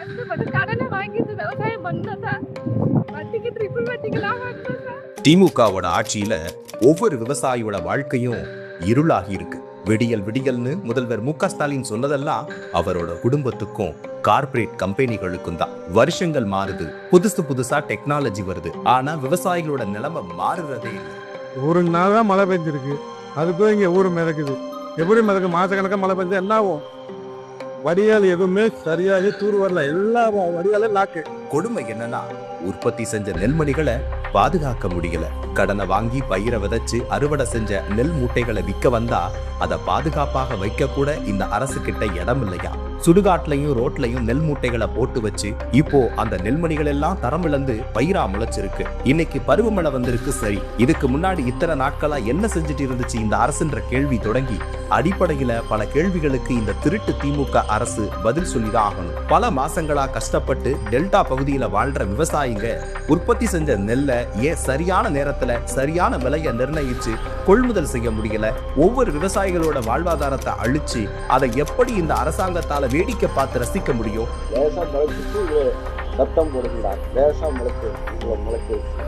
கஷ்டப்பட்டு கடனை வாங்கிட்டு விவசாயம் பண்ணதா வட்டிக்கு ட்ரிபிள் வட்டிக்கெல்லாம் வாங்கினதா. திமுகவோட ஆட்சியில ஒவ்வொரு விவசாயியோட வாழ்க்கையும் இருளாகி இருக்கு. விடியல் விடியல்னு முதல்வர் மு க ஸ்டாலின் சொன்னதெல்லாம் அவரோட குடும்பத்துக்கும் கார்ப்பரேட் கம்பெனிகளுக்கும் தான். வருஷங்கள் மாறுது, புதுசு புதுசா டெக்னாலஜி வருது, ஆனா விவசாயிகளோட நிலைமை மாறுறதே இல்லை. ஒரு நாள் தான் மழை பெஞ்சிருக்கு, அதுக்கும் இங்கே ஊர் மிதக்குது. எப்படி மிதக்கு? மாசக்கணக்காக மழை பெஞ்சா என்ன ஆகும்? வடிகால் எதுவுமே சரியாக தூர் வரல, எல்லா வடிகாலும் லாக்கு. கொடுமை என்னன்னா, உற்பத்தி செஞ்ச நெல்மணிகளை பாதுகாக்க முடியல. கடனை வாங்கி பயிரை விதைச்சு அறுவடை செஞ்ச நெல் மூட்டைகளை விற்க வந்தா அதை பாதுகாப்பாக வைக்க கூட இந்த அரசு கிட்ட இடம் இல்லையா? சுடுகாட்டுலையும் ரோட்லையும் நெல் மூட்டைகளை போட்டு வச்சு இப்போ அந்த நெல்மணிகள் எல்லாம் தரம் இழந்து பயிரா முளைச்சிருக்கு. இன்னைக்கு பருவமழை வந்திருக்கு, சரி, இதுக்கு முன்னாடி இத்தனை நாட்களா என்ன செஞ்சுட்டு இருந்துச்சு இந்த அரசுன்ற கேள்வி தொடங்கி அடிப்படையில பல கேள்விகளுக்கு இந்த திருட்டு திமுக அரசு பதில் சொல்லிதான் ஆகணும். பல மாசங்களா கஷ்டப்பட்டு டெல்டா பகுதியில வாழ்ற விவசாயிங்க உற்பத்தி செஞ்ச நெல்லை ஏன் சரியான நேரத்துல சரியான விலையை நிர்ணயிச்சு கொள்முதல் செய்ய முடியல? ஒவ்வொரு விவசாயிகளோட வாழ்வாதாரத்தை அழிச்சு அதை எப்படி இந்த அரசாங்கத்தால வேடிக்கை பார்த்து ரசிக்க முடியும்?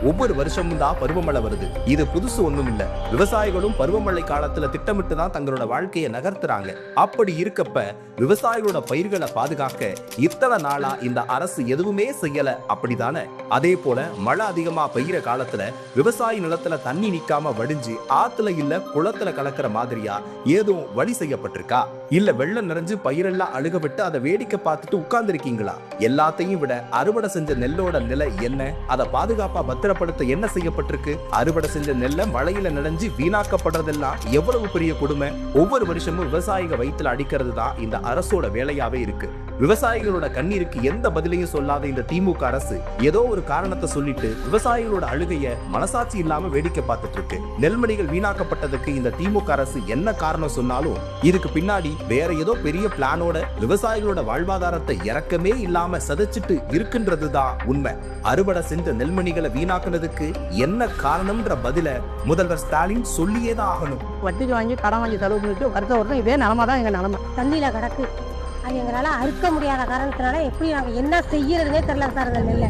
ஒவ்வொரு வருஷமும் தான் பருவமழை வருது. இது புதுசு ஒண்ணும் இல்ல. விவசாயிகளும் பருவமழை காலத்துல திட்டமிட்டு தான் தங்களோட வாழ்க்கையை நகர்த்துறாங்க. அப்படி இருக்கப்ப விவசாயிகளோட பயிர்களை பாதுகாக்க இத்தனை நாளா இந்த அரசு எதுவுமே செய்யல, அப்படிதானே? அதே போல மழை அதிகமா பெய்யற காலத்துல விவசாய நிலத்துல தண்ணி நிக்காம வடிஞ்சு ஆத்துல இல்ல குளத்துல கலக்கிற மாதிரியா ஏதும் வழி செய்யப்பட்டிருக்கா? இல்ல வெள்ளம் நிறைஞ்சு பயிரெல்லாம் அழுக விட்டு அதை வேடிக்கை பார்த்துட்டு உட்கார்ந்து இருக்கீங்களா? எல்லாத்தையும் விட அறுவடை செஞ்ச நெல்லோட நிலை என்ன? அதை பாதுகாப்பா பத்திரப்படுத்த என்ன செய்யப்பட்டிருக்கு? அறுவடை செஞ்ச நெல்ல மழையில நனைஞ்சு வீணாக்கப்படுறதெல்லாம் எவ்வளவு பெரிய கொடுமை! ஒவ்வொரு வருஷமும் விவசாயிக வயிற்றுல அடிக்கிறது தான் இந்த அரசோட வேலையாவே இருக்கு. விவசாயிகளோட கண்ணீருக்கு எந்த பதிலையும் சொல்லாத இந்த திமுக அரசு ஏதோ ஒரு காரணத்தை சொல்லிட்டு விவசாயிகளோட அழுகைய மனசாட்சி இல்லாம வேடிக்கை பார்த்துட்டு இருக்கு. நெல்மணிகள் வீணாக்கப்பட்டதுக்கு இந்த திமுக அரசு என்ன காரணம் சொன்னாலும் இதுக்கு பின்னாடி வேற ஏதோ பெரிய பிளானோட விவசாயிகளோட வாழ்வாதாரத்தை இறக்கமே இல்லாம சதைச்சிட்டு இருக்குன்றதுதான் உண்மை. அறுவடை செஞ்ச நெல்மணிகளை வீணாக்குனதுக்கு என்ன காரணம்ன்ற பதில முதல்வர் ஸ்டாலின் சொல்லியே தான் ஆகணும். வட்டிக்கு வாங்கி கடன் வாங்கி செலவு பண்ணிட்டு வருஷம் இதே நிலமா தான் எங்க நிலமை. தண்ணியில கிடக்கு, அது எங்களால் அறுக்க முடியாத காரணத்தினால எப்படி நாங்கள் என்ன செய்யறதுனே தெரியல சார். அந்த நெல்லை